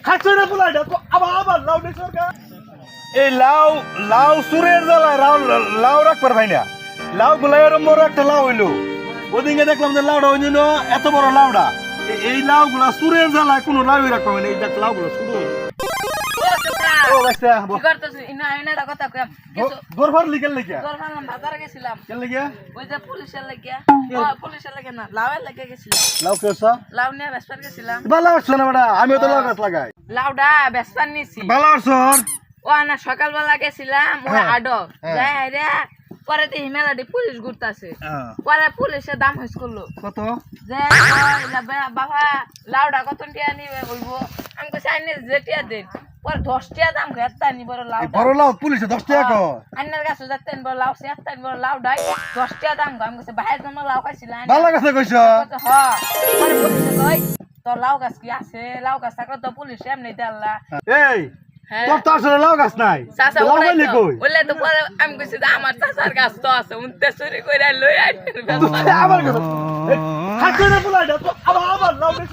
খাচ্ছে না পোলাটা তো আবার লাউ দিছ এই লাউ লাউ সুরের জ্বালায় লাউ রাখবার ভাই না লাউ গুলা এরম বড় একটা লাউ হইলো ওদিকে দেখলাম যে লাউটা ওই জন্য এত বড় লাউটা এই লাউ গুলা সুরের জ্বালায় কোনো লাউ রাখবা মানে এই লাউ গুলো শুরু ও বাচ্চা কি করতেছ ইনা এনাটা কথা কইম কিছু দরবার লিখেল লিখা দরবার বাজারে গেছিলাম কেন লিখা ওই যে পুলিশের লাগিয়া পুলিশের লাগে না লাউয়ের লাগে গেছিলাম লাউ কেসা লাউ নিয়ে বেসপার গেছিলাম ভালো আসছ না বেটা আমিও তো লাউ গাছ লাগাই লাউডা বেসপার নিছি ভালো আসছ ও না সকালবেলা গেছিলাম ওই আডো যাই রে পরে তো হিমালয় পুলিশ ঘুরতাছে পরে পুলিশের দাম হইস করলো কত যে বাবা লাউডা কত টিয়া নিবে বলবো আমি কইছি আইনে যেটিয়া দেন পরে 10 টাকা দাম একটা নি বড় লাউ বড় লাউ পুলিশে 10 টাকা কো আইনার কাছে যাতেন বড় লাউ সে একটা বড় লাউ ডাই 10 টাকা দাম আমি কইছি বাইরে জন্য লাউ খাইছিলাম ভালো কথা কইছ হ্যাঁ পরে পুলিশে কই তো লাউ গাছ কি আছে লাউ গাছ থাকলে তো পুলিশ এমনি দেল্লা এই তোর তো আসলে লাউ গাছ নাই চাচা লাউ গাইলি কই বললে তো পরে আমি কইছি যে আমার চাচার গাছ তো আছে উনতে চুরি কইরা লই আইন আমার কথা খাচ্ছে না পোলাটা তো আবার লাউ দিছ